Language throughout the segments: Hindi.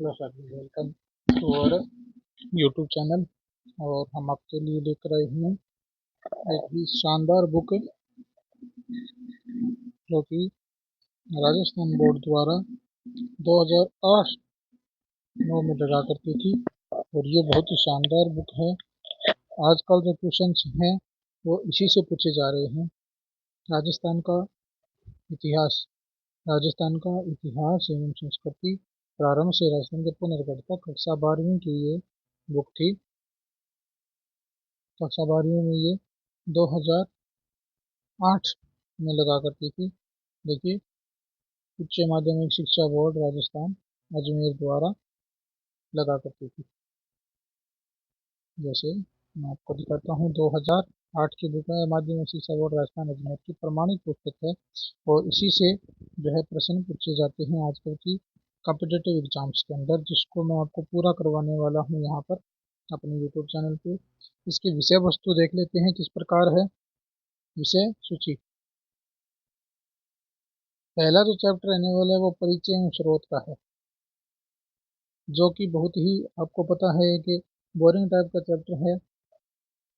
हेलो सर, वेलकम टू और यूट्यूब चैनल। और हम आपके लिए लेकर आए हैं एक ही शानदार बुक जो कि राजस्थान बोर्ड द्वारा 2008-9 में लगा करती थी। और ये बहुत ही शानदार बुक है। आजकल जो क्वेश्चंस हैं वो इसी से पूछे जा रहे हैं। राजस्थान का इतिहास राजस्थान का इतिहास एवं संस्कृति प्रारंभ से राजस्थान के पुनर्गठन तक कक्षा 12वीं की ये बुक थी। कक्षा 12वीं में ये 2008 में लगा करती थी। देखिए, उच्च माध्यमिक शिक्षा बोर्ड राजस्थान अजमेर द्वारा लगा करती थी। जैसे मैं आपको दिखाता हूँ, 2008 की बुक है, माध्यमिक शिक्षा बोर्ड राजस्थान अजमेर की प्रमाणित पुस्तक है। और इसी से जो है प्रश्न पूछे जाते हैं आजकल की कॉम्पिटेटिव एग्जाम्स के अंदर, जिसको मैं आपको पूरा करवाने वाला हूँ यहाँ पर अपने यूट्यूब चैनल पे। इसकी विषय वस्तु देख लेते हैं किस प्रकार है। विषय सूची, पहला जो चैप्टर रहने वाला है वो परिचय एवं स्रोत का है, जो कि बहुत ही आपको पता है कि बोरिंग टाइप का चैप्टर है।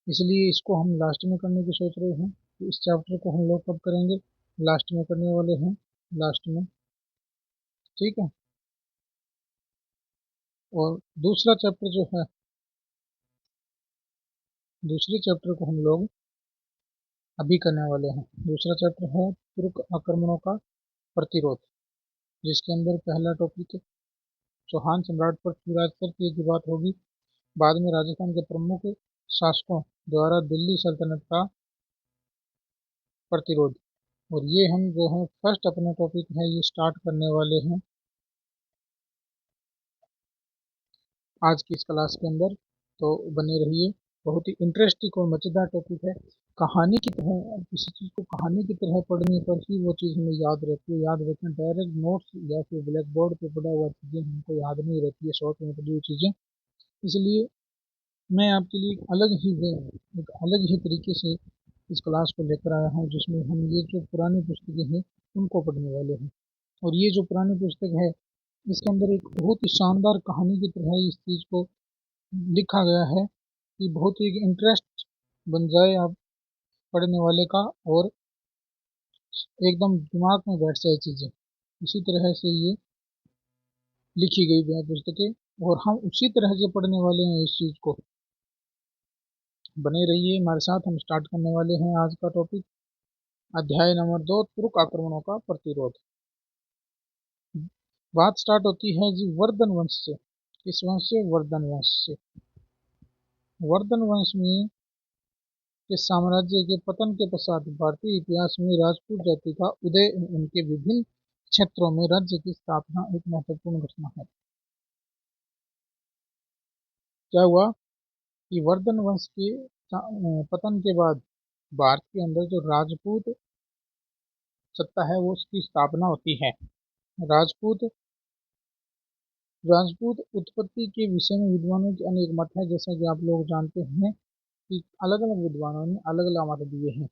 इसलिए इसको हम लास्ट में करने की सोच रहे हैं। तो इस चैप्टर को हम लोग कब करेंगे? लास्ट में करने वाले हैं, लास्ट में। ठीक है। और दूसरा चैप्टर जो है, दूसरे चैप्टर को हम लोग अभी करने वाले हैं। दूसरा चैप्टर है तुर्क आक्रमणों का प्रतिरोध, जिसके अंदर पहला टॉपिक चौहान सम्राट पृथ्वीराज तृतीय की बात होगी। बाद में राजस्थान के प्रमुख शासकों द्वारा दिल्ली सल्तनत का प्रतिरोध। और ये हम जो है फर्स्ट अपना टॉपिक है ये स्टार्ट करने वाले हैं आज की इस क्लास के अंदर। तो बने रहिए। बहुत ही इंटरेस्टिंग और मज़ेदार टॉपिक है। कहानी की तरह, किसी चीज़ को कहानी की तरह पढ़ने पर ही वो चीज़ हमें याद रहती है। याद रखें, डायरेक्ट नोट्स या फिर ब्लैक बोर्ड पे पढ़ा हुआ चीज़ें हमको याद नहीं रहती है, शॉर्ट में पढ़ी हुई चीज़ें। इसलिए मैं आपके लिए एक अलग ही तरीके से इस क्लास को लेकर आया हूँ, जिसमें हम ये जो पुरानी पुस्तकें हैं उनको पढ़ने वाले हैं। और ये जो पुरानी पुस्तक है, इसके अंदर एक बहुत ही शानदार कहानी की तरह इस चीज़ को लिखा गया है कि बहुत ही इंटरेस्ट बन जाए आप पढ़ने वाले का, और एकदम दिमाग में बैठ जाए चीज़ें। इसी तरह से ये लिखी गई है पुस्तकें, और हम उसी तरह से पढ़ने वाले हैं इस चीज़ को। बने रहिए हमारे साथ। हम स्टार्ट करने वाले हैं आज का टॉपिक, अध्याय नंबर 2, तुर्क आक्रमणों का प्रतिरोध। बात स्टार्ट होती है जी वर्धन वंश से। किस वंश से? वर्धन वंश से। वर्धन वंश में के साम्राज्य के पतन के पश्चात भारतीय इतिहास में राजपूत जाति का उदय, उनके विभिन्न क्षेत्रों में राज्य की स्थापना एक महत्वपूर्ण घटना है। क्या हुआ कि वर्धन वंश के पतन के बाद भारत के अंदर जो राजपूत सत्ता है वो उसकी स्थापना होती है। राजपूत राजपूत उत्पत्ति के विषय में विद्वानों के अनेक मत है, जैसा कि आप लोग जानते हैं कि अलग अलग विद्वानों ने अलग अलग मत दिए हैं।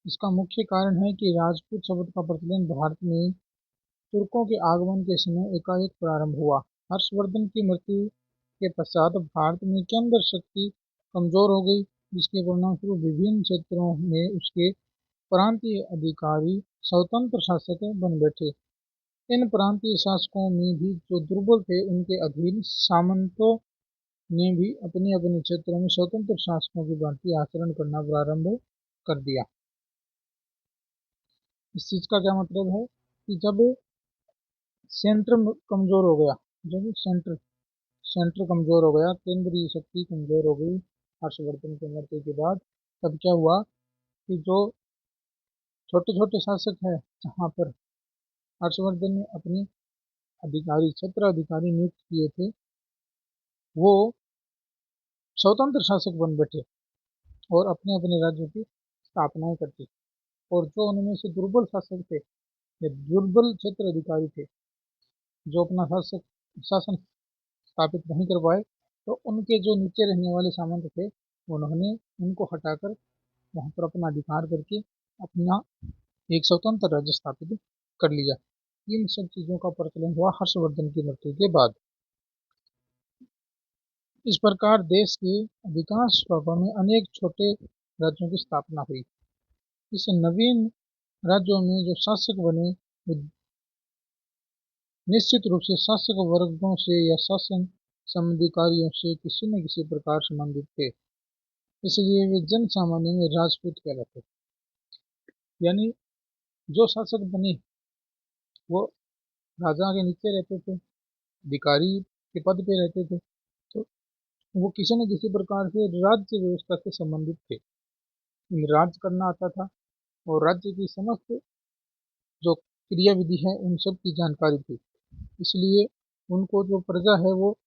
इसका मुख्य कारण है कि राजपूत शब्द का प्रचलन भारत में तुर्कों के आगमन के समय एकाएक प्रारंभ हुआ। हर्षवर्धन की मृत्यु के पश्चात भारत में केंद्र शक्ति कमजोर हो गई, जिसके परिणामस्वरूप विभिन्न क्षेत्रों में उसके प्रांतीय अधिकारी स्वतंत्र शासक बन बैठे। इन प्रांतीय शासकों में भी जो दुर्बल थे, उनके अधीन सामंतों ने भी अपने अपने क्षेत्रों में स्वतंत्र शासकों की भांति आचरण करना प्रारंभ कर दिया। इस चीज का क्या मतलब है कि जब सेंटर कमजोर हो गया, जब सेंटर कमजोर हो गया, केंद्रीय शक्ति कमजोर हो गई हर्षवर्धन की मृत्यु के बाद, तब क्या हुआ कि जो छोटे छोटे शासक है, जहाँ पर हर्षवर्धन ने अपने अधिकारी, क्षेत्र अधिकारी नियुक्त किए थे, वो स्वतंत्र शासक बन बैठे और अपने अपने राज्यों की स्थापनाएं करती। और जो उनमें से दुर्बल शासक थे या दुर्बल क्षेत्र अधिकारी थे, जो अपना शासन स्थापित नहीं कर पाए, तो उनके जो नीचे रहने वाले सामंत थे, उन्होंने उनको हटाकर वहां पर अपना अधिकार करके अपना एक स्वतंत्र राज्य स्थापित कर लिया। इन सब चीजों का प्रचलन हुआ हर्षवर्धन की मृत्यु के बाद। इस प्रकार देश के अधिकांश भागों में अनेक छोटे राज्यों की स्थापना हुई। इस नवीन राज्यों में जो शासक बने वो निश्चित रूप से शासक वर्गों से या शासन संबंधी कार्यों से किसी न किसी प्रकार संबंधित थे, इसलिए वे जन सामान्य में राजपूत कहलाते। यानी जो शासक बने वो राजा के नीचे रहते थे, अधिकारी के पद पे रहते थे, तो वो किसी न किसी प्रकार से राज्य व्यवस्था से संबंधित थे, उन्हें राज करना आता था और राज्य की समस्त जो क्रियाविधि है उन सब की जानकारी थी, इसलिए उनको जो प्रजा है वो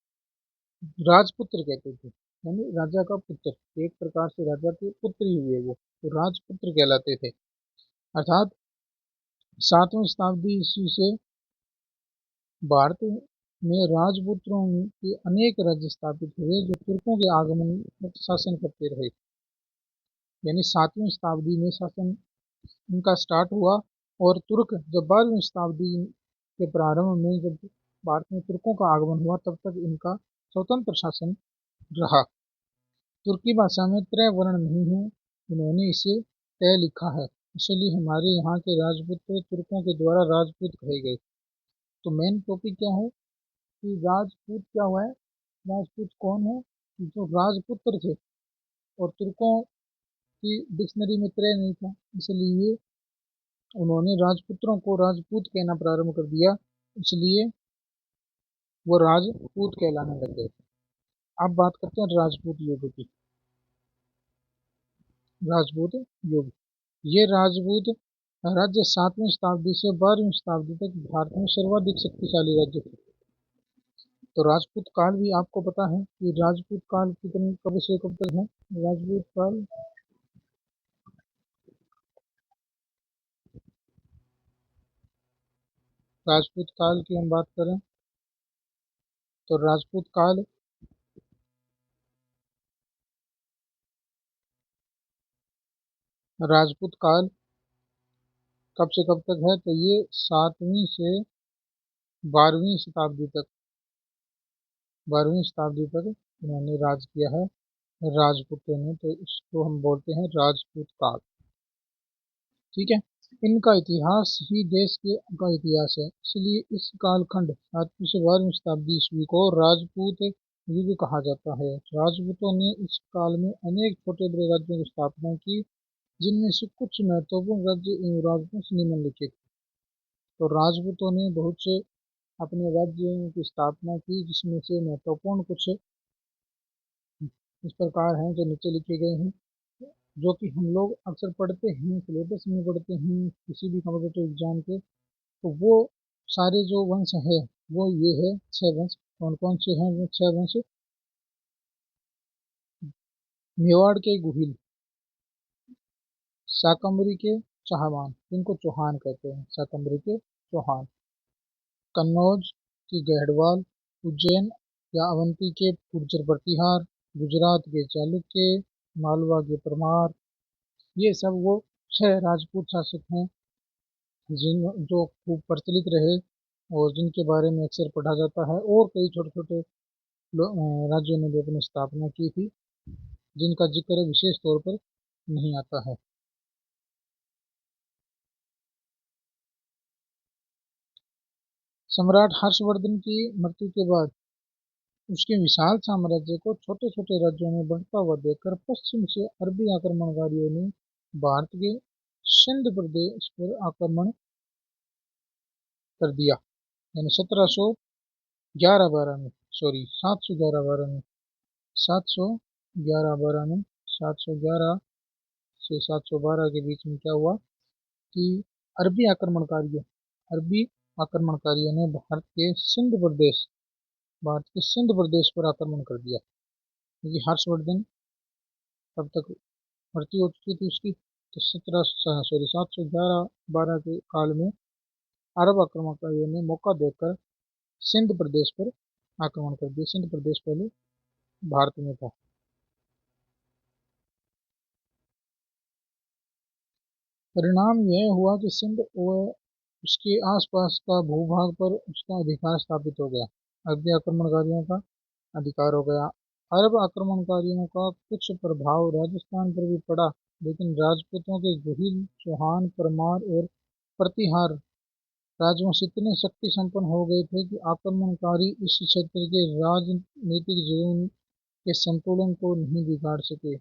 राजपुत्र कहते थे। यानी राजा का पुत्र, एक प्रकार से राजा के पुत्र ही हुए वो, तो राजपुत्र कहलाते थे। अर्थात 7वीं शताब्दी ईस्वी से भारत में राजपुत्रों के अनेक राज्य स्थापित हुए जो तुर्कों के आगमन तक शासन करते रहे। यानी 7वीं शताब्दी में शासन इनका स्टार्ट हुआ और तुर्क जब 12वीं शताब्दी के प्रारंभ में जब भारत में तुर्कों का आगमन हुआ तब तक इनका स्वतंत्र शासन रहा। तुर्की भाषा में त्रय वर्ण नहीं है, इन्होंने इसे तय लिखा है, इसलिए हमारे यहाँ के राजपुत्र तुर्कों के द्वारा राजपूत कहे गए। तो मेन टॉपिक क्या है कि राजपूत क्या हुआ है, राजपूत कौन है, जो राजपुत्र थे और तुर्कों की डिक्शनरी में त्रय नहीं था, इसलिए उन्होंने राजपुत्रों को राजपूत कहना प्रारंभ कर दिया, इसलिए वो राजपूत कहलाने लग गए। अब बात करते हैं राजपूत युग की। राजपूत युग, ये राजपूत राज्य 7वीं शताब्दी से 12वीं शताब्दी तक भारत में सर्वाधिक शक्तिशाली राज्य थे। तो राजपूत काल भी आपको पता है कि राजपूत काल कितने कब से कब तक है। राजपूत काल राजपूत काल की हम बात करें तो राजपूत काल कब से कब तक है, तो ये 7वीं से 12वीं शताब्दी तक 12वीं शताब्दी तक इन्होंने राज किया है राजपूतों ने, तो इसको हम बोलते हैं राजपूत काल। ठीक है, इनका इतिहास ही देश के का इतिहास है, इसलिए इस कालखंड 7वीं से 12वीं शताब्दी ईस्वी को राजपूत युग कहा जाता है। राजपूतों ने इस काल में अनेक छोटे बड़े राज्यों की स्थापना की, जिनमें से कुछ महत्वपूर्ण राज्य इन राजपूतों से निम्नलिखित। तो राजपूतों ने बहुत से अपने राज्यों की स्थापना की, जिसमें से महत्वपूर्ण कुछ इस प्रकार हैं जो नीचे लिखे गए हैं, जो कि हम लोग अक्सर पढ़ते हैं, सिलेबस में पढ़ते हैं किसी भी कॉम्पिटेटिव एग्जाम के। तो वो सारे जो वंश है वो ये है 6 वंश। कौन कौन से हैं वो 6 वंश? मेवाड़ के गुहिल, शाकंभरी के चाहमान, इनको चौहान कहते हैं, शाकंभरी के चौहान, कन्नौज की गढ़वाल, उज्जैन या अवंती के गुर्जर प्रतिहार, गुजरात के चालुक्य, मालवा के परमार, ये सब वो 6 राजपूत शासक हैं जिन जो खूब प्रचलित रहे और जिनके बारे में अक्सर पढ़ा जाता है। और कई छोटे छोटे राज्यों ने भी अपनी स्थापना की थी, जिनका जिक्र विशेष तौर पर नहीं आता है। सम्राट हर्षवर्धन की मृत्यु के बाद उसके विशाल साम्राज्य को छोटे छोटे राज्यों में बढ़ता हुआ देखकर पश्चिम से अरबी आक्रमणकारियों ने भारत के सिंध प्रदेश पर आक्रमण कर दिया। यानी 1711-12 में, सॉरी 711-12 में, 711-12 में, 711 से 712 के बीच में क्या हुआ कि अरबी आक्रमणकारियों अरबी आक्रमणकारियों ने भारत के सिंध प्रदेश पर आक्रमण कर दिया, क्योंकि हर्षवर्धन तब तक मृत्यु हो चुकी थी उसकी। तो 711-12 के काल में अरब आक्रमणकारियों ने मौका देकर सिंध प्रदेश पर आक्रमण कर दिया। सिंध प्रदेश पहले भारत में था। परिणाम यह हुआ कि सिंध व उसके आसपास का भूभाग पर उसका अधिकार स्थापित हो गया, अरबी आक्रमणकारियों का अधिकार हो गया। अरब आक्रमणकारियों का कुछ प्रभाव राजस्थान पर भी पड़ा, लेकिन राजपूतों के गोहिल, चौहान, परमार और प्रतिहार राजवंश इतने शक्ति संपन्न हो गए थे कि आक्रमणकारी इस क्षेत्र के राजनीतिक जीवन के संतुलन को नहीं बिगाड़ सके।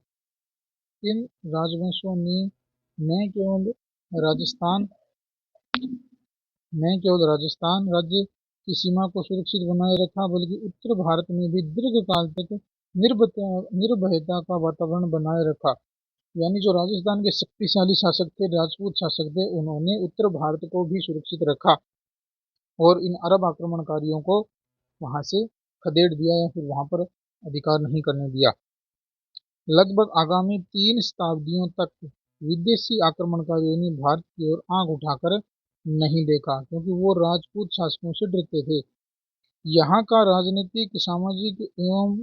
इन राजवंशों ने न केवल राजस्थान न केवल राजस्थान राज्य की सीमा को सुरक्षित बनाए रखा, बल्कि उत्तर भारत में भी दीर्घकाल तक निर्भयता का वातावरण बनाए रखा। यानी जो राजस्थान के शक्तिशाली शासक थे, राजपूत शासक थे, उन्होंने उत्तर भारत को भी सुरक्षित रखा और इन अरब आक्रमणकारियों को वहां से खदेड़ दिया या फिर वहां पर अधिकार नहीं करने दिया। लगभग आगामी 3 शताब्दियों तक विदेशी आक्रमणकारियों ने भारत की ओर आंख उठाकर नहीं देखा, क्योंकि वो राजपूत शासकों से डरते थे। यहाँ का राजनीतिक, सामाजिक एवं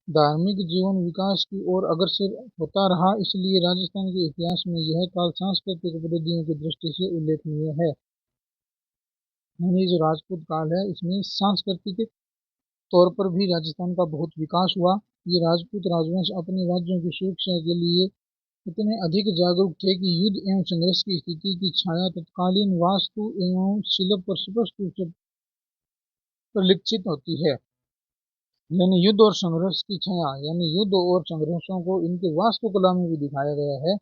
धार्मिक जीवन विकास की ओर अग्रसर होता रहा, इसलिए राजस्थान के इतिहास में यह काल सांस्कृतिक उपलब्धियों की दृष्टि से उल्लेखनीय है। यानी जो राजपूत काल है, इसमें सांस्कृतिक तौर पर भी राजस्थान का बहुत विकास हुआ। ये राजपूत राजवंश अपने राज्यों की सुरक्षा के लिए इतने अधिक जागरूक थे कि युद्ध एवं संघर्ष की स्थिति की छाया तत्कालीन वास्तु एवं शिल्प पर स्पष्ट रूप से परिलक्षित होती है। यानी युद्ध और संघर्ष की छाया, यानी युद्ध और संघर्षों को इनके वास्तुकला में भी दिखाया गया है।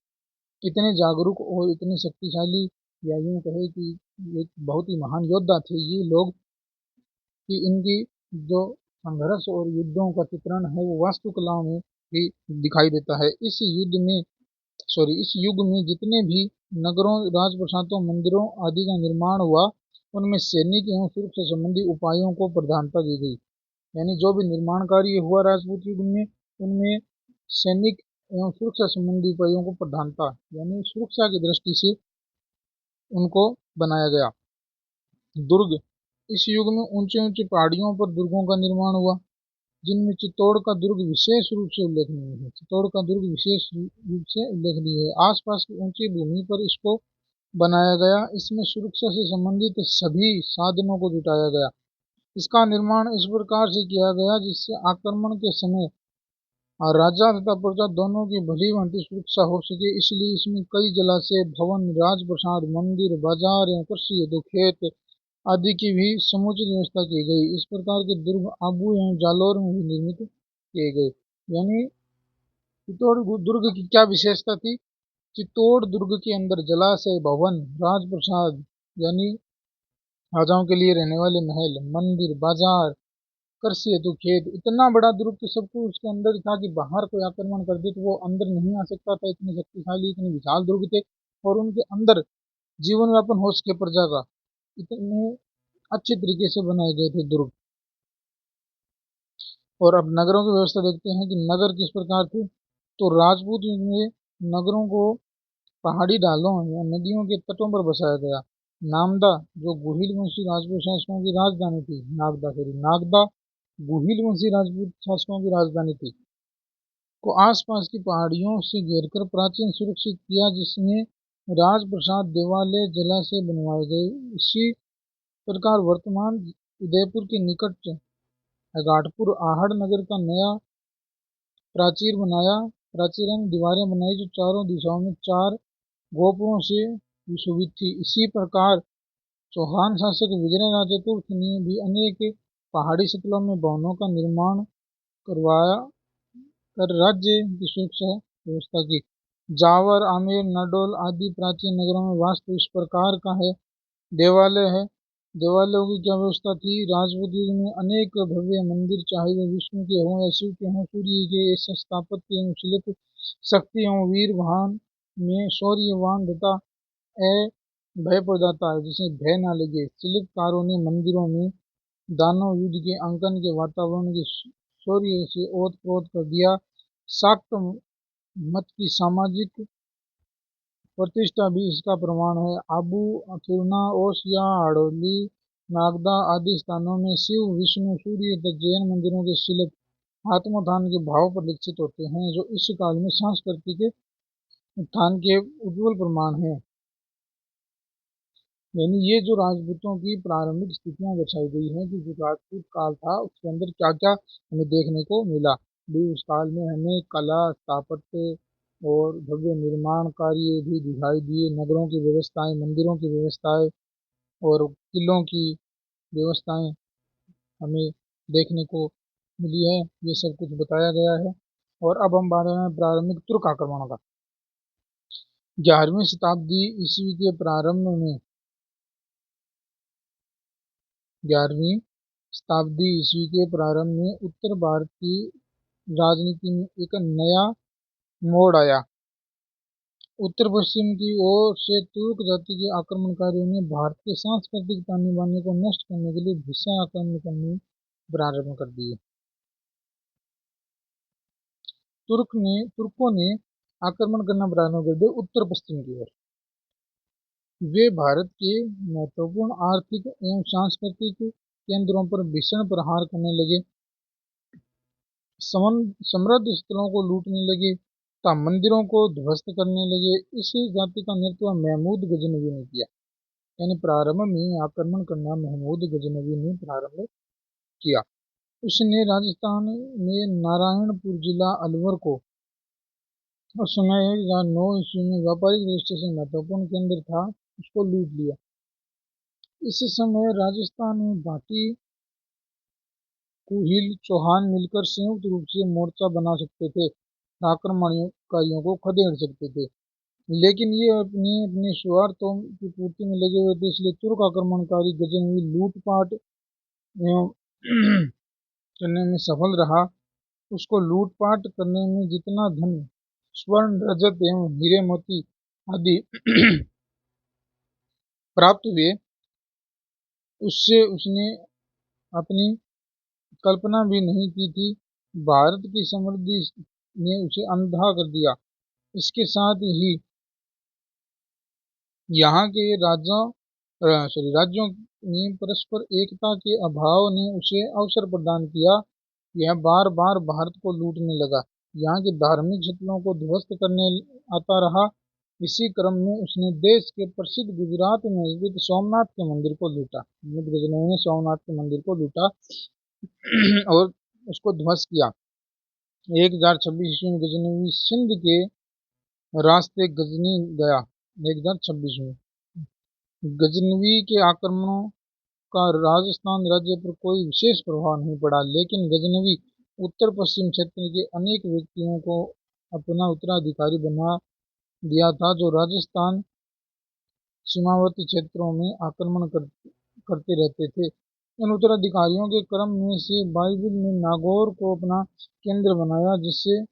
इतने जागरूक और इतने शक्तिशाली, या यूं कहे कि एक बहुत ही महान योद्धा थे ये लोग, कि इनकी जो संघर्ष और युद्धों का चित्रण है वो वास्तुकला में भी दिखाई देता है। इस युग में जितने भी नगरों, राजप्रासादों, मंदिरों आदि का निर्माण हुआ, उनमें सैनिक एवं सुरक्षा संबंधी उपायों को प्रधानता दी गई। यानी जो भी निर्माण कार्य हुआ राजपूत युग में, उनमें सैनिक एवं सुरक्षा संबंधी उपायों को प्रधानता, यानी सुरक्षा की दृष्टि से उनको बनाया गया। दुर्ग, इस युग में ऊंचे ऊंचे पहाड़ियों पर दुर्गों का निर्माण हुआ, जिनमें चित्तौड़ का दुर्ग विशेष रूप से उल्लेखनीय है। चित्तौड़ का दुर्ग विशेष रूप से उल्लेखनीय है। आसपास की ऊंची भूमि पर इसको बनाया गया। इसमें सुरक्षा से संबंधित सभी साधनों को जुटाया गया। इसका निर्माण इस प्रकार से किया गया जिससे आक्रमण के समय राजा तथा प्रजा दोनों की भली भांति सुरक्षा हो सके। इसलिए इसमें कई जलाशय, भवन, राजप्रसाद, मंदिर, बाजार एवं कृषि हेतु खेत आदि की भी समुचित व्यवस्था की गई। इस प्रकार के दुर्ग आबू एवं जालौर में भी निर्मित किए गए। यानी चित्तौड़ दुर्ग की क्या विशेषता थी? चित्तौड़ दुर्ग के अंदर जलाशय, भवन, राजप्रसाद यानी राजाओं के लिए रहने वाले महल, मंदिर, बाजार, कृषि हेतु खेत, इतना बड़ा दुर्ग तो सब कुछ उसके अंदर था कि बाहर कोई आक्रमण कर दे तो वो अंदर नहीं आ सकता था। इतने शक्तिशाली, इतने विशाल दुर्ग थे और उनके अंदर जीवन यापन हो सके प्रजा का, इतने अच्छे तरीके से बनाए गए थे दुर्ग। और अब नगरों की व्यवस्था देखते हैं कि नगर किस प्रकार थे। तो राजपूत युग में नगरों को पहाड़ी ढालों या नदियों के तटों पर बसाया गया। नामदा, जो गुहिल वंशी राजपूत शासकों की राजधानी थी, नागदा गुहिल वंशी राजपूत शासकों की राजधानी थी, को आसपास की पहाड़ियों से घेरकर प्राचीन सुरक्षित किया, जिसमें राजप्रसाद, देवालय, जलाशय बनवाए गए। इसी प्रकार वर्तमान उदयपुर के निकट घाटपुर आहड़ नगर का नया प्राचीन दीवारें बनाई, जो चारों दिशाओं में 4 गोपुरों से सुशोभित थी। इसी प्रकार चौहान शासक विजयराज चतुर्थ ने भी अनेक पहाड़ी शक्लों में भवनों का निर्माण करवाया कर राज्य की सुरक्षा व्यवस्था की। जावर, आमेर, नाडोल आदि प्राचीन नगरों में वास्तु इस प्रकार का है। देवालय है। देवालयों की क्या व्यवस्था थी? राजपूत युग में अनेक भव्य मंदिर, चाहे वे विष्णु के हों या शिव के हों, सूर्य के ऐसे स्थापत्य एवं शिल्प शक्ति एवं वीर वाहन में शौर्यवान तथा भय प्रदाता है, जिसे भय ना लगे। शिल्पकारों ने मंदिरों में दानव युद्ध के अंकन के वातावरण के शौर्य से ओत प्रोत कर दिया। शाक्त मत की सामाजिक प्रतिष्ठा भी इसका प्रमाण है। आबू, अथुरना, ओसिया, हड़ौली, नागदा आदि स्थानों में शिव, विष्णु, सूर्य तथा जैन मंदिरों के शिल्प आत्मोत्थान के भाव परिलक्षित होते हैं, जो इस काल में सांस्कृतिक उत्थान के उज्जवल प्रमाण हैं। यानी ये जो राजपूतों की प्रारंभिक स्थितियां दर्शाई गई हैं कि जो राजपूत काल था उसके अंदर क्या क्या हमें देखने को मिला। भी उस काल में हमें कला, स्थापत्य और भव्य निर्माण कार्य भी दिखाई दिए। नगरों की व्यवस्थाएं, मंदिरों की व्यवस्थाएं और किलों की व्यवस्थाएं हमें देखने को मिली है। ये सब कुछ बताया गया है। और अब हम बात करें प्रारंभिक तुर्क आक्रमणों का। 11वीं शताब्दी ईस्वी के प्रारंभ में 11वीं शताब्दी ईस्वी के प्रारंभ में उत्तर भारतीय राजनीति में एक नया मोड़ आया। उत्तर पश्चिम की ओर से तुर्क जाति के आक्रमणकारियों ने भारत के सांस्कृतिक ताने बाने को नष्ट करने के लिए भीषण आक्रमण करने प्रारंभ कर दिए। तुर्कों ने आक्रमण करना प्रारंभ कर दिया उत्तर पश्चिम की ओर। वे भारत के महत्वपूर्ण आर्थिक एवं सांस्कृतिक केंद्रों पर भीषण प्रहार करने लगे, समृद्ध स्थलों को लूटने लगे तथा मंदिरों को ध्वस्त करने लगे। इस जाति का नेतृत्व महमूद गजनवी ने किया। यानी प्रारंभ में आक्रमण करना महमूद गजनवी ने प्रारंभ किया। उसने राजस्थान में नारायणपुर जिला अलवर को उस समय 1009 ईस्वी में व्यापारिक दृष्टि से महत्वपूर्ण केंद्र था, उसको लूट लिया। इस समय राजस्थान में भाटी, कुहिल, चौहान मिलकर संयुक्त रूप से मोर्चा बना सकते थे, आक्रमणकारियों को खदेड़ सकते थे। लेकिन ये अपने अपने स्वार्थों की पूर्ति में लगे हुए थे, इसलिए तुर्क आक्रमणकारी गजनवी लूटपाट एवं करने में सफल रहा। उसको लूटपाट करने में जितना धन, स्वर्ण, रजत एवं हीरे मोती आदि प्राप्त हुए, उससे उसने अपनी कल्पना भी नहीं की थी। भारत की समृद्धि ने उसे अंधा कर दिया। इसके साथ ही यहाँ के राज्यों में परस्पर एकता के अभाव ने उसे अवसर प्रदान किया। यह बार बार भारत को लूटने लगा, यहाँ के धार्मिक स्थलों को ध्वस्त करने आता रहा। इसी क्रम में उसने देश के प्रसिद्ध गुजरात में स्थित सोमनाथ के मंदिर को लूटा। गजनवी ने सोमनाथ के मंदिर को लूटा और उसको ध्वस्त किया। 1026 ईस्वी में गजनवी सिंध के रास्ते गजनी गया। 1026 में गजनवी के आक्रमणों का राजस्थान राज्य पर कोई विशेष प्रभाव नहीं पड़ा, लेकिन गजनवी उत्तर पश्चिम क्षेत्र के अनेक व्यक्तियों को अपना उत्तराधिकारी बना दिया था, जो राजस्थान सीमावर्ती क्षेत्रों में आक्रमण करते रहते थे। इन उत्तराधिकारियों के क्रम में से बाइबिल ने नागौर को अपना केंद्र बनाया, जिससे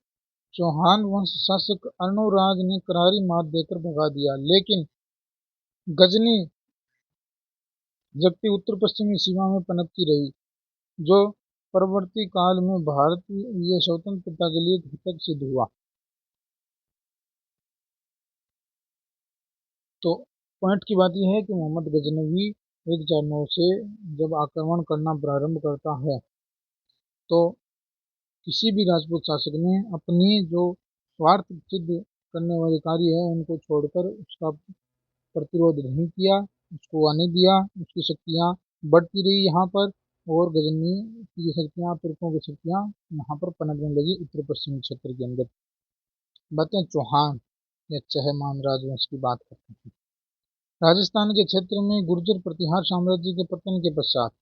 चौहान वंश शासक अर्णोराज ने करारी मात देकर भगा दिया। लेकिन गजनी जबकि उत्तर पश्चिमी सीमा में पनपती रही, जो परवर्ती काल में भारतीय स्वतंत्रता के लिए घातक सिद्ध हुआ। तो पॉइंट की बात यह है कि मोहम्मद गजनवी 1009 से जब आक्रमण करना प्रारंभ करता है, तो किसी भी राजपूत शासक ने अपनी जो स्वार्थ सिद्ध करने वाले कार्य है उनको छोड़कर उसका प्रतिरोध नहीं किया, उसको आने दिया। उसकी शक्तियाँ बढ़ती रही यहाँ पर, और गजनी की शक्तियाँ, तुर्कों की शक्तियाँ यहाँ पर पनपने लगी उत्तर पश्चिमी क्षेत्र के अंदर। बातें चौहान या चहमान राजवंश की बात करते हैं। राजस्थान के क्षेत्र में गुर्जर प्रतिहार साम्राज्य के पतन के पश्चात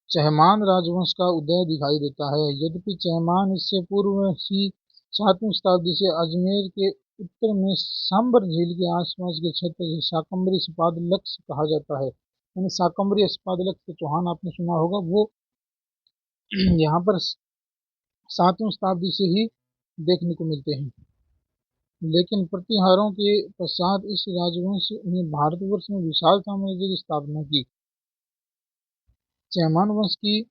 चहमान राजवंश का उदय दिखाई देता है। यद्यपि चहमान इससे पूर्व ही 7वीं शताब्दी से अजमेर के उत्तर में सांबर झील के आसपास के क्षेत्र से शाकंभरी स्पादलक्स कहा जाता है। यानी शाकंभरी स्पादलक्स के चौहान आपने सुना होगा, वो यहाँ पर 7वीं शताब्दी से ही देखने को मिलते हैं। लेकिन प्रतिहारों के पश्चात इस राजवंश ने भारतवर्ष में विशाल साम्राज्य की स्थापना की। चहमान वंश की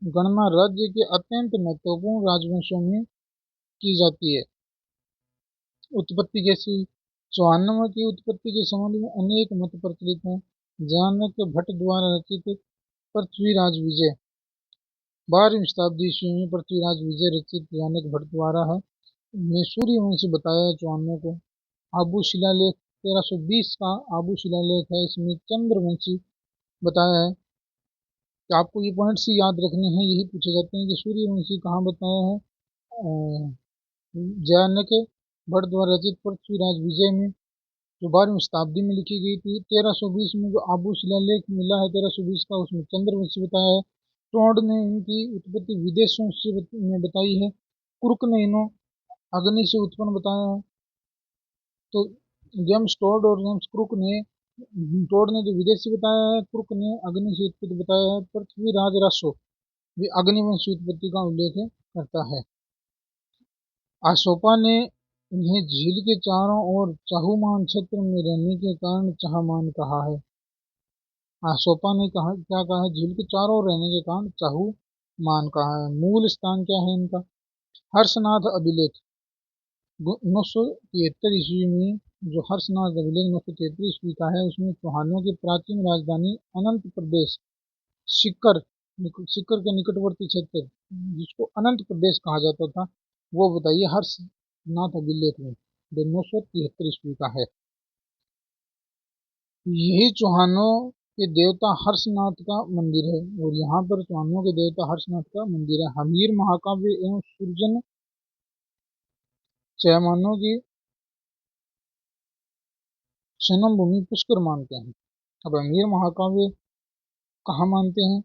गणना राज्य के अत्यंत महत्वपूर्ण राजवंशों में की जाती है। उत्पत्ति कैसी? चौहानों की उत्पत्ति के संबंध में अनेक मत प्रचलित हैं। जानक भट्ट द्वारा रचित पृथ्वीराज विजय 12वीं शताब्दी ईस्वी में पृथ्वीराज विजय रचित जानक भट्ट द्वारा है, में सूर्यवंशी बताया चौहानों को। आबू शिलालेख 1320 का आबू शिलालेख है, इसमें चंद्रवंशी बताया है। तो आपको ये पॉइंट्स ही याद रखने हैं, यही पूछे जाते हैं कि सूर्यवंशी कहाँ बताया है जयानक भट्ट द्वारा रचित पृथ्वीराज विजय में जो 12वीं शताब्दी में लिखी गई थी। 1320 में जो आबू शिलालेख मिला है 1320 का, उसमें चंद्रवंशी बताया है। टोंड ने इनकी उत्पत्ति विदेशों से में बताई है। कुर्क ने इन्हों अग्नि से उत्पन्न बताया है। तो जेम्स टोड और जेम्स क्रुक ने, टोड ने जो विदेशी बताया है, क्रुक ने अग्नि से उत्पत्ति बताया है। पृथ्वीराज रासो भी अग्निवंश उत्पत्ति का उल्लेख करता है। अशोका ने इन्हें झील के चारों ओर चाहुमान क्षेत्र में रहने के कारण चाहमान कहा है। अशोका ने क्या कहा है? झील के चारों ओर रहने के कारण चाहुमान कहा है। मूल स्थान क्या है इनका? हर्षनाथ अभिलेख 973 ईस्वी में, जो हर्षनाथ अभिलेख 973 ईस्वी का है, उसमें चौहानों की प्राचीन राजधानी अनंत प्रदेश सीकर के निकटवर्ती क्षेत्र जिसको अनंत प्रदेश कहा जाता था, वो बताइए हर्षनाथ अभिलेख में, जो 973 ईस्वी का है। यही चौहानों के देवता हर्षनाथ का मंदिर है, और यहाँ पर चौहानों के देवता हर्षनाथ का मंदिर है। हमीर महाकाव्य एवं सृजन चयमानों की जन्म भूमि पुष्कर मानते हैं। अब हमीर महाकाव्य कहाँ मानते हैं?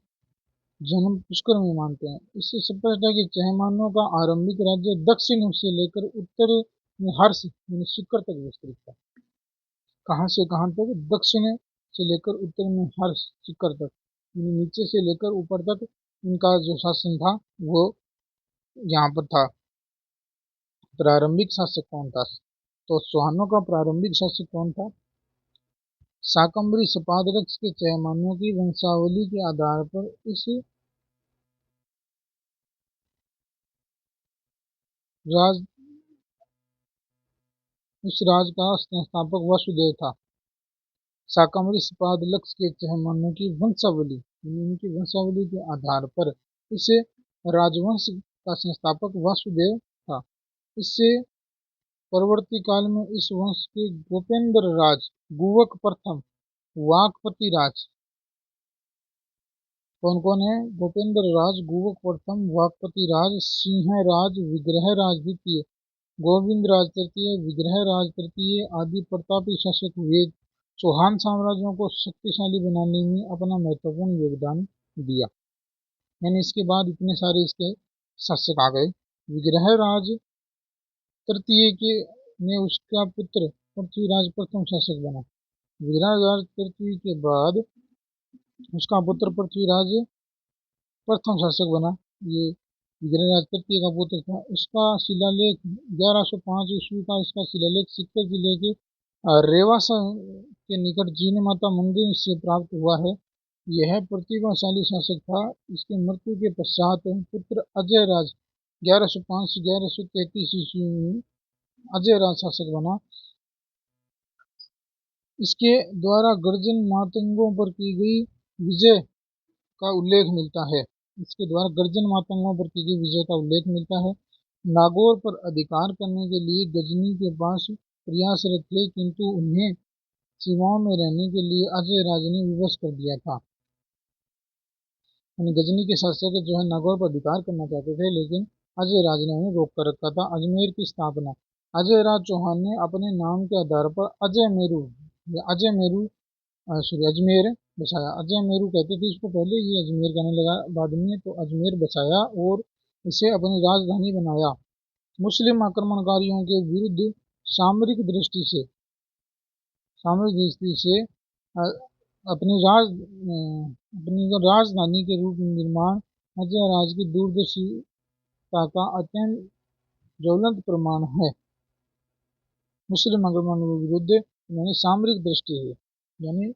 जन्म पुष्कर में मानते हैं। इससे स्पष्ट है कि चयमानों का आरंभिक राज्य दक्षिण से लेकर उत्तर में हर्ष यानी सीकर तक विस्तृत था। कहाँ से कहाँ तक? दक्षिण से लेकर उत्तर में हर्ष सीकर तक, नीचे से लेकर ऊपर तक इनका जो शासन था वो यहाँ पर था। प्रारंभिक शासक कौन था? तो चौहानों का प्रारंभिक शासक कौन था? शाकंभरी शपादरक्ष के चयमानों की वंशावली के आधार पर इस राज का संस्थापक वसुदेव था। शाकंभरी शपादलक्ष के चयमानों की वंशावली, उनकी वंशावली के आधार पर इस राजवंश का संस्थापक वासुदेव था। इससे परवर्ती काल में इस वंश के गोपेंद्र राज, गुवक प्रथम, वाकपति राज, कौन कौन है? गोपेंद्र राज, गुवक प्रथम, वाकपति राज, सिंह राज, विग्रह राज द्वितीय, गोविंद राज तृतीय, विग्रह राज तृतीय आदि प्रतापी शासक हुए। चौहान साम्राज्यों को शक्तिशाली बनाने में अपना महत्वपूर्ण योगदान दिया। यानी इसके बाद इतने सारे इसके शासक आ गए। विग्रह राज तृतीय के ने उसका पुत्र पृथ्वीराज प्रथम शासक बना। विग्रह राज तृतीय के बाद उसका पुत्र पृथ्वीराज प्रथम शासक बना। ये विग्रहराज तृतीय का पुत्र था। इसका शिलालेख 1105 ईस्वी का इसका शिलालेख सीकर जिले के रेवासा के निकट जीन माता मंदिर से प्राप्त हुआ है। यह प्रतिभाशाली शासक था। इसकी मृत्यु के पश्चात पुत्र अजय राज 1105 से 1133 ईस्वी में अजय राज शासक बना। इसके द्वारा गर्जन मातंगों पर की गई विजय का उल्लेख मिलता है। इसके द्वारा गर्जन मातंगों पर की गई विजय का उल्लेख मिलता है। नागौर पर अधिकार करने के लिए गजनी के पास प्रयासरत थे, किंतु उन्हें सीमाओं में रहने के लिए अजय राज ने विवश कर दिया था। गजनी के शासक जो है नागौर पर अधिकार करना चाहते थे, लेकिन अजय राज ने उन्हें रोक कर रखा था। अजमेर की स्थापना अजय राज चौहान ने अपने नाम के आधार पर अजमेर बसाया। अजय मेरू कहते थे इसको, पहले ये अजमेर कहने लगा बाद में, तो अजमेर बसाया और इसे अपनी राजधानी बनाया। मुस्लिम आक्रमणकारियों के विरुद्ध सामरिक दृष्टि से अपनी राजधानी के रूप में निर्माण अजय राज की दूरदर्शिता का अत्यंत ज्वलंत प्रमाण है। मुस्लिम आक्रमण के विरुद्ध उन्होंने सामरिक दृष्टि है, यानी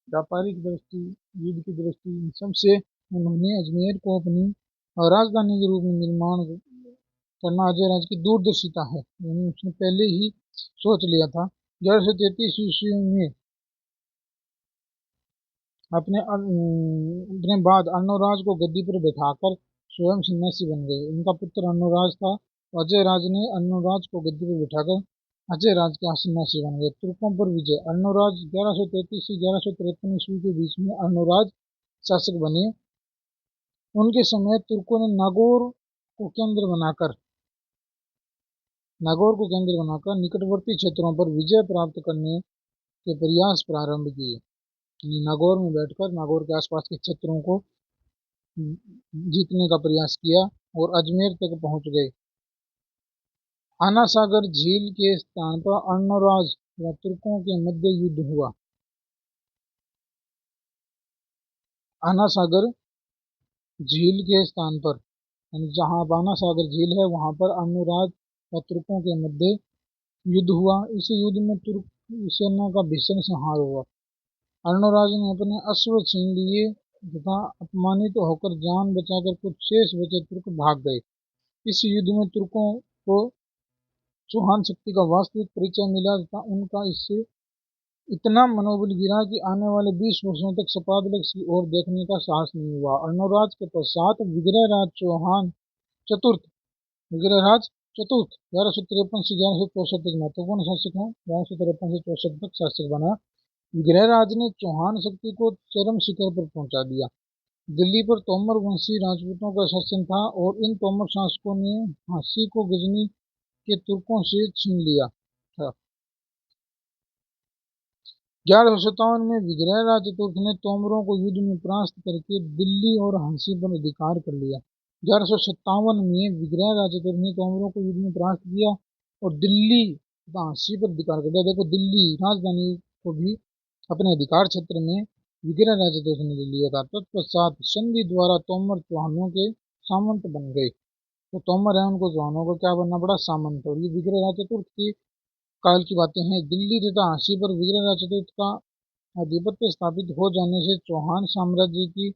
व्यापारिक दृष्टि, युद्ध की दृष्टि, इन सबसे उन्होंने अजमेर को अपनी राजधानी के रूप में निर्माण करना अजय राज की दूरदर्शिता है, यानी उसने पहले ही सोच लिया था। 1133 ईस्वी में अपने बाद अर्णोराज को गद्दी पर बैठाकर स्वयं सन्यासी बन गए। उनका पुत्र अर्णोराज था। अजय राज ने अर्णोराज को गद्दी पर बैठाकर अजय राज के सन्यासी बन गए। तुर्कों पर विजय अर्णोराज 1133 से 1153 ईस्वी के बीच में अर्णोराज शासक बने। उनके समय तुर्कों ने नागौर को केंद्र बनाकर नागौर को केंद्र बनाकर निकटवर्ती क्षेत्रों पर विजय प्राप्त करने के प्रयास प्रारंभ किए। नागौर में बैठकर नागौर के आसपास के क्षेत्रों को जीतने का प्रयास किया और अजमेर तक पहुंच गए। आना सागर झील के स्थान पर अर्णोराज व तुर्कों के मध्य युद्ध हुआ। आना सागर झील के स्थान पर, जहां आना सागर झील है, वहां पर अर्णोराज व तुर्कों के मध्य युद्ध हुआ। इस युद्ध में तुर्क सेना का भीषण संहार हुआ। अर्णोराज ने अपने अश्व छीन लिए तथा अपमानित होकर जान बचाकर कुछ शेष बचे तुर्क भाग गए। इस युद्ध में तुर्कों को चौहान शक्ति का वास्तविक परिचय मिला तथा उनका इससे इतना मनोबल गिरा कि आने वाले 20 वर्षों तक शपादलक की ओर देखने का साहस नहीं हुआ। अर्णोराज के पश्चात विग्रहराज चौहान चतुर्थ विग्रहराज चतुर्थ 1153 से 1164 तक महत्वपूर्ण शासक है। 1153 से 64 तक शासक बना। विग्रहराज ने चौहान शक्ति को चरम शिखर पर पहुंचा दिया। दिल्ली पर तोमर वंशी राजपूतों का शासन था और इन तोमर शासकों ने झांसी को गजनी के तुर्कों से छीन लिया था। 1157 में विग्रहराज चतुर्थ ने तोमरों को युद्ध में परास्त करके दिल्ली और झांसी पर अधिकार कर लिया। 1157 में विग्रहराज चतुर्थ ने तोमरों को युद्ध में परास्त किया और दिल्ली झांसी पर अधिकार कर लिया। देखो, दिल्ली राजधानी को भी अपने अधिकार क्षेत्र में विग्रहराज चतुर्थ ने ले लिया था। तत्पश्चात संधि द्वारा तोमर चौहानों के सामंत बन गए। तो तोमर है, उनको चौहानों को क्या बनना पड़ा? सामंत। और ये विग्रहराज चतुर्थ की काल की बातें हैं। दिल्ली तथा झांसी पर विग्रहराज चतुर्थ का आधिपत्य स्थापित हो जाने से चौहान साम्राज्य की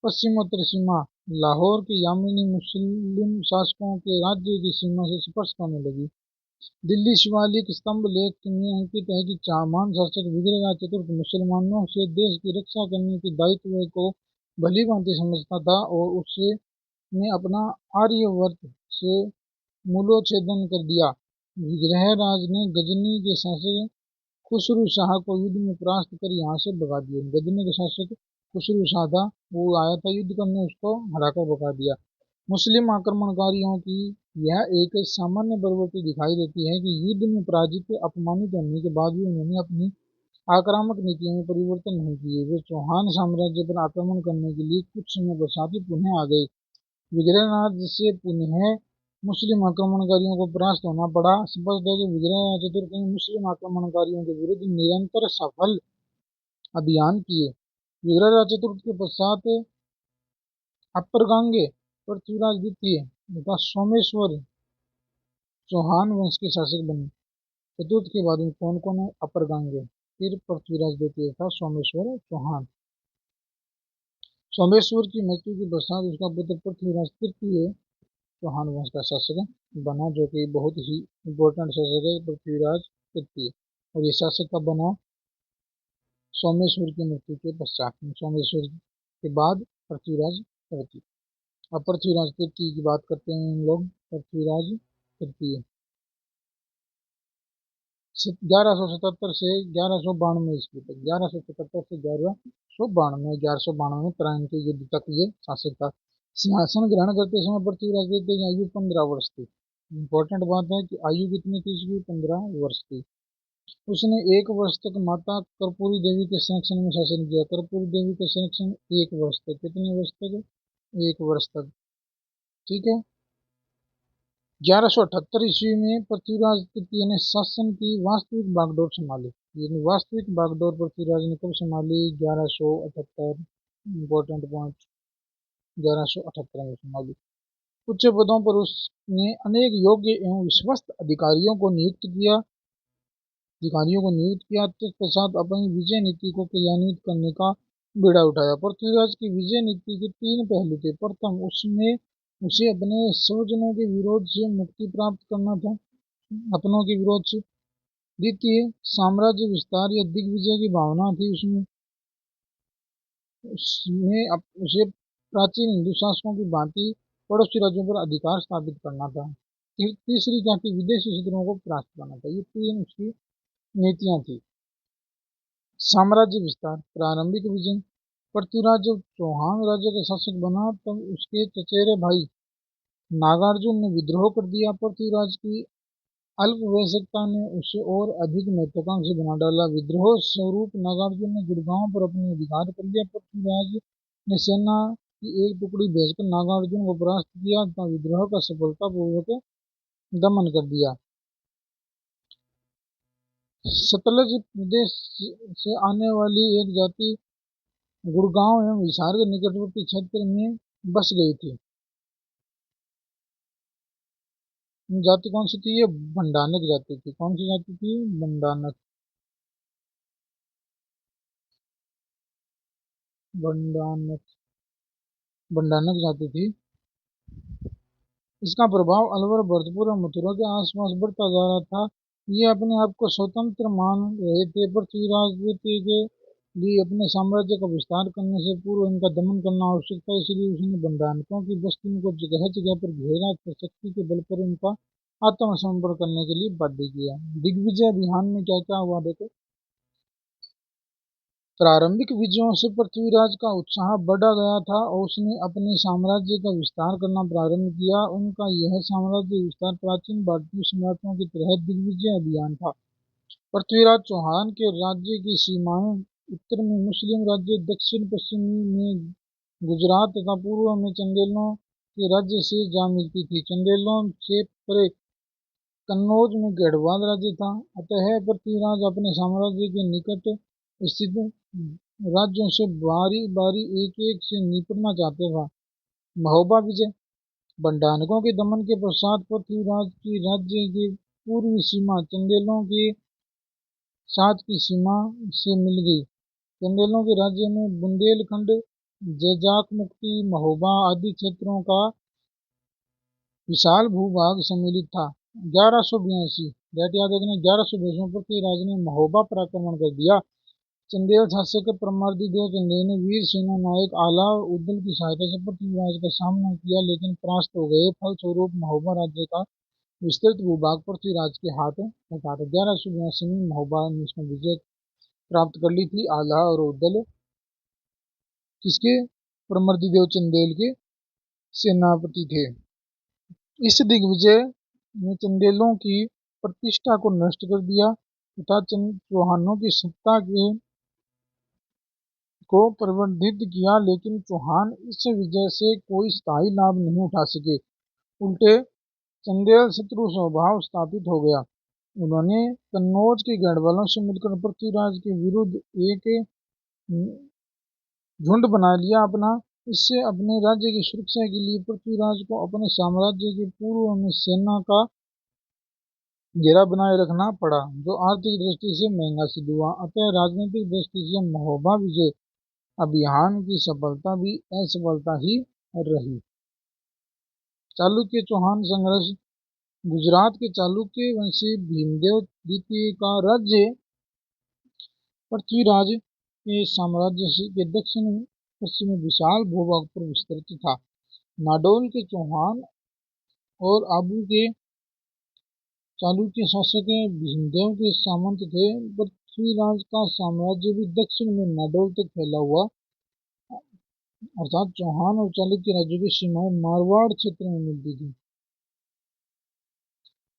पश्चिमोत्तर सीमा लाहौर के यामिनी मुस्लिम शासकों के राज्य की सीमा से स्पर्श करने लगी। दिल्ली शिवालिक स्तंभ लेख में अंकित है कि चामान शासक विग्रहराज चतुर्थ मुसलमानों से देश की रक्षा करने के दायित्व को भली भांति समझता था और उससे ने अपना आर्यवर्त से मूलोच्छेदन कर दिया। विग्रहराज ने गजनी के शासक खुसरू शाह को युद्ध में परास्त कर यहाँ से भगा दिया। गजनी के शासक खुसरू शाह था, वो आया था युद्ध करने, उसको हराकर भगा दिया। मुस्लिम आक्रमणकारियों की यह एक सामान्य प्रवृत्ति दिखाई देती है कि युद्ध में पराजित अपमानित होने के बाद भी उन्होंने अपनी आक्रामक नीतियों में परिवर्तन नहीं किए। वे चौहान साम्राज्य पर आक्रमण करने के लिए कुछ समय पश्चात ही पुनः आ गए। विग्रहराज से पुनः मुस्लिम आक्रमणकारियों को परास्त होना पड़ा। स्पष्ट है कि विग्रहराज चतुर्थ ने मुस्लिम आक्रमणकारियों के विरुद्ध निरंतर सफल अभियान किए। विग्रहराज चतुर्थ के पश्चात अपरगांगे पृथ्वीराज द्वितीय तथा सोमेश्वर चौहान वंश के शासक बने। चतुर्थ के बाद में कौन कौन है? अपरगांगे, फिर पृथ्वीराज द्वितीय था सोमेश्वर चौहान। सोमेश्वर की मृत्यु के पश्चात उसका पुत्र पृथ्वीराज तृतीय चौहान वंश का शासक बना, जो कि बहुत ही इम्पोर्टेंट शासक है, पृथ्वीराज तृतीय। और ये शासक कब बना? सोमेश्वर की मृत्यु के पश्चात। सोमेश्वर के बाद पृथ्वीराज तृतीय। अब पृथ्वीराज तृतीय की बात करते हैं हम लोग। पृथ्वीराज तृतीय 1177 से 1192 ईस्वी तक, 1177 से 1192, 1192 में त्रायण के युद्ध तक ये शासक था। सिंहासन ग्रहण करते समय पृथ्वीराज द्वितीय की आयु 15 वर्ष थी। इंपॉर्टेंट बात है कि आयु कितनी थी इसकी? 15 वर्ष थी। उसने 1 वर्ष तक माता कर्पूरी देवी के संरक्षण में शासन किया। कर्पूरी देवी का संरक्षण 1 वर्ष तक। कितने वर्ष तक? 1 वर्ष तक। ठीक है। 1178 ईस्वी में पृथ्वीराज तृतीय ने शासन की वास्तविक बागडोर संभाली। ये वास्तविक बागडोर पृथ्वीराज ने कब संभाली? 1178। इंपॉर्टेंट पॉइंट, 1178 में संभाली। उच्च पदों पर उसने अनेक योग्य एवं विश्वस्त अधिकारियों को नियुक्त किया। तत्पश्चात अपनी विजय नीति को क्रियान्वित करने का बीड़ा उठाया। पृथ्वीराज की विजय नीति के 3 पहलू थे। प्रथम, उसमें उसे अपने स्वजनों के विरोध से मुक्ति प्राप्त करना था, अपनों के विरोध से। द्वितीय, साम्राज्य विस्तार या दिग्विजय की भावना थी उसमें उसे प्राचीन हिंदू शासकों की भांति पड़ोसी राज्यों पर अधिकार स्थापित करना था। तीसरी क्या थी? विदेशी शत्रुओं को परास्त करना था। ये 3 उसकी नीतियां थी। साम्राज्य विस्तार, प्रारंभिक विजय। पृथ्वीराज जब चौहान राज्य का शासक बना तब उसके चचेरे भाई नागार्जुन ने विद्रोह कर दिया। पृथ्वीराज की अल्पवयस्कता ने उसे और अधिक महत्वाकांक्षी बना डाला। विद्रोह स्वरूप नागार्जुन ने गुड़गांव पर अपने अधिकार कर लिया। पृथ्वीराज ने सेना की एक टुकड़ी भेजकर नागार्जुन को परास्त किया तथा विद्रोह का सफलतापूर्वक दमन कर दिया। सतलज प्रदेश से आने वाली एक जाति गुड़गांव एवं हिसार के निकटवर्ती क्षेत्र में बस गई थी। जाति कौन सी थी? ये भंडानक जाति थी। कौन सी जाति थी? भंडानक। भंडानक भंडानक जाति थी। इसका प्रभाव अलवर, भरतपुर और मथुरा के आसपास बढ़ता जा रहा था। ये अपने आप को स्वतंत्र मान रहे थे। पृथ्वीराज के लिए अपने साम्राज्य का विस्तार करने से पूर्व इनका दमन करना आवश्यक था, इसलिए उसने भंडारकों की बस्तियों को जगह जगह पर घेरा कर शक्ति के बल पर इनका आत्मसमर्पण करने के लिए बाध्य किया। दिग्विजय अभियान में क्या क्या हुआ देखो। प्रारंभिक विजयों से पृथ्वीराज का उत्साह बढ़ा गया था और उसने अपने साम्राज्य का विस्तार करना प्रारंभ किया। उनका यह साम्राज्य विस्तार प्राचीन भारतीय सम्राटों की तरह दिग्विजय अभियान था। पृथ्वीराज चौहान के राज्य की सीमाएं उत्तर में मुस्लिम राज्य, दक्षिण पश्चिमी में गुजरात तथा पूर्व में चंदेलों के राज्य से जा मिलती थी। चंदेलों से परे कन्नौज में गढ़वाल राज्य था। अतः पृथ्वीराज अपने साम्राज्य के निकट स्थित राज्यों से बारी बारी एक एक से निपटना चाहते था। महोबा विजय। भंडारकों के दमन के पश्चात पृथ्वीराज की राज्य की पूर्वी सीमा चंदेलों के साथ की सीमा से मिल गई। चंदेलों के राज्य में बुंदेलखंड, जैजाक मुक्ति, महोबा आदि क्षेत्रों का विशाल भूभाग सम्मिलित था। 1182 डेट याद रखना, 1182 में पृथ्वीराज ने महोबा पर आक्रमण कर दिया। चंदेल शासक परमार्दिदेव चंदेल ने वीर सेना नायक आला और उदल की सहायता से पृथ्वीराज का सामना किया, लेकिन परास्त हो गए। फलस्वरूप महोबा राज्य का विस्तृत भूभाग पृथ्वीराज के हाथ था। 1182 में महोबा ने इसमें विजय प्राप्त कर ली थी। आला और उदल किसके? परमार्दिदेव चंदेल के सेनापति थे। इस दिग्विजय ने चंदेलों की प्रतिष्ठा को नष्ट कर दिया तथा चौहानों की सत्ता को प्रवर्धित किया, लेकिन चौहान इस विजय से कोई स्थायी लाभ नहीं उठा सके। उल्टे चंदेल शत्रु स्वभाव स्थापित हो गया। उन्होंने कन्नौज के गढ़वालों से मिलकर पृथ्वीराज के विरुद्ध एक झुंड बना लिया अपना। इससे अपने राज्य की सुरक्षा के लिए पृथ्वीराज को अपने साम्राज्य के पूर्व में सेना का घेरा बनाए रखना पड़ा, जो आर्थिक दृष्टि से महंगा सिद्ध हुआ। अतः राजनीतिक दृष्टि से महोबा विजय अभियान की सफलता भी असफलता ही रही। चालुक्य चौहान संघर्ष। गुजरात के चालुक्य वंशी भीमदेव द्वितीय का राज्य पृथ्वीराज के साम्राज्य के दक्षिण पश्चिम में विशाल भूभाग पर विस्तृत था। नाडोल के चौहान और आबू के चालुक्य शासक भीमदेव के सामंत थे। पृथ्वीराज का साम्राज्य भी दक्षिण में नाडोल तक फैला हुआ, अर्थात चौहान और चालुक्य राज्यों की सीमाएं मारवाड़ क्षेत्र में मिलती थी।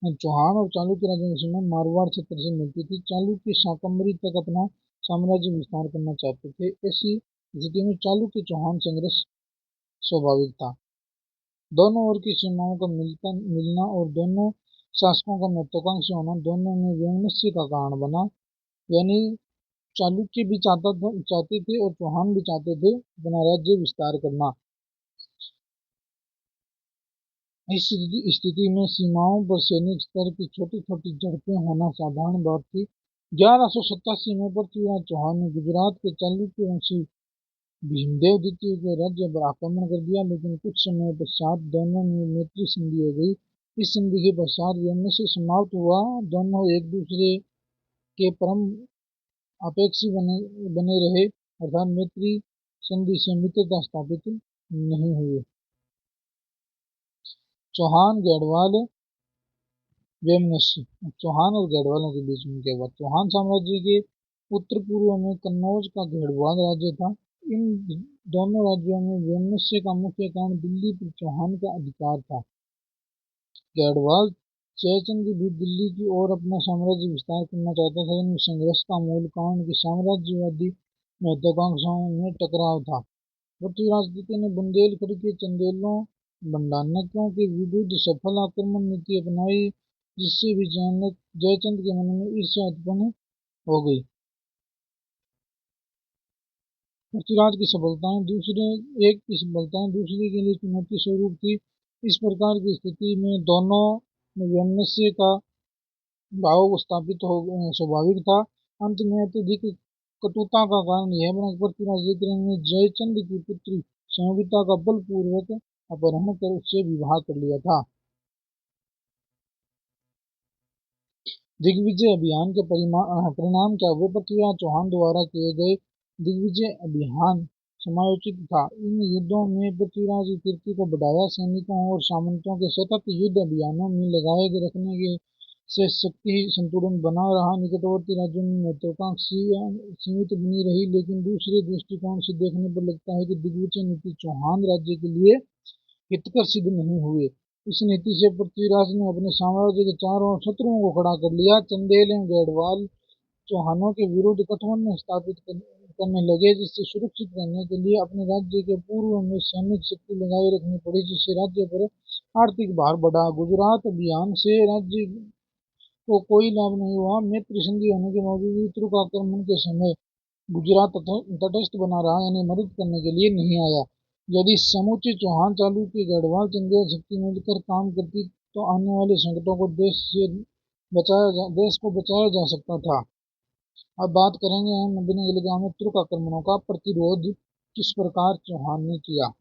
चौहान और चालुक्य राज्यों की सीमाएं मारवाड़ क्षेत्र से मिलती थी। चालुक्य शाकंभरी तक अपना साम्राज्य विस्तार करना चाहते थे। ऐसी स्थिति में चालुक्य चौहान संघर्ष स्वाभाविक था। दोनों ओर की सीमाओं का मिलना और दोनों शासकों का महत्वाकांक्षी होना दोनों में वैमनस्य का कारण बना। यानी चालुक्य भी चाहते थे और चौहान भी चाहते थे अपना राज्य विस्तार करना। इस स्थिति में सीमाओं पर सैनिक स्तर की छोटी छोटी झड़पें होना साधारण बात थी। 1187 में पृथ्वीराज चौहान ने गुजरात के चालुक्य वंशी भीमदेव द्वितीय के राज्य पर आक्रमण कर दिया, लेकिन कुछ समय पश्चात दोनों में मैत्री संधि हो गई। इस संधि के पश्चात वैमनस्य समाप्त हुआ। दोनों एक दूसरे के परम अपेक्षी बने रहे, अर्थात मैत्री संधि से मित्रता स्थापित नहीं हुई। चौहान गढ़वाल वैमनस्य। चौहान और गढ़वालों के बीच में क्या हुआ? चौहान साम्राज्य के उत्तर पूर्व में कन्नौज का गढ़वाल राज्य था। इन दोनों राज्यों में वैमनस्य का मुख्य कारण दिल्ली पर चौहान का अधिकार था। गढ़वाल जयचंद भी दिल्ली की ओर अपना साम्राज्य विस्तार करना चाहता था, लेकिन संघर्ष का मूल कारण उनकी साम्राज्यवादी महत्वाकांक्षाओं में टकराव था। पृथ्वीराज द्वितीय ने बुंदेलखंड के चंदेलों बंडानकों के विरुद्ध सफल आक्रमण नीति अपनाई, जिससे भी जयचंद के मन में ईर्ष्या उत्पन्न हो गई। पृथ्वीराज की सफलताएं दूसरे के लिए चुनौती स्वरूप थी। इस प्रकार की स्थिति में दोनों में वैमनस्य का भाव स्थापित हो स्वाभाविक था। अंत में अत्यधिक कटुता का कारण यह बना कि पृथ्वीराज द्वितीय ने जयचंद की पुत्री संयोगिता का बलपूर्वक अपहरण कर उससे विवाह कर लिया था। दिग्विजय अभियान के परिणाम क्या हुए? पृथ्वीराज चौहान द्वारा किए गए दिग्विजय अभियान समायोजित था। इन युद्धों में पृथ्वीराज की कीर्ति को बढ़ाया, सैनिकों और सामंतों के सतत युद्ध अभियानों में लगाए रखने के से शक्ति संतुलन बना रहा। निकटवर्ती राज्यों में महत्वाकांक्षा सीमित बनी रही, लेकिन दूसरे दृष्टिकोण से देखने पर लगता है कि दिग्विजय नीति चौहान राज्य के लिए हितकर सिद्ध नहीं हुए। इस नीति से पृथ्वीराज ने अपने साम्राज्य के चारों ओर शत्रुओं को खड़ा कर लिया। चंदेल एवं गढ़वाल चौहानों के विरुद्ध गठबंधन स्थापित करने लगे, जिससे सुरक्षित रहने के लिए अपने राज्य के पूर्व में सैनिक शक्ति लगाए रखनी पड़ी, जिससे राज्य पर आर्थिक भार बढ़ा। गुजरात अभियान से राज्य को कोई लाभ नहीं हुआ। मैत्री संधि होने के बावजूद भी तुर्क आक्रमण के समय गुजरात तटस्थ बना रहा, यानी मदद करने के लिए नहीं आया। यदि समूचे चौहान चालुक्य गढ़वाल चंदेल शक्ति मिलकर काम करती तो आने वाले संकटों को देश को बचाया जा सकता था। अब बात करेंगे हम नबी ने में तुर्क आक्रमणों का प्रतिरोध किस प्रकार चौहान ने किया।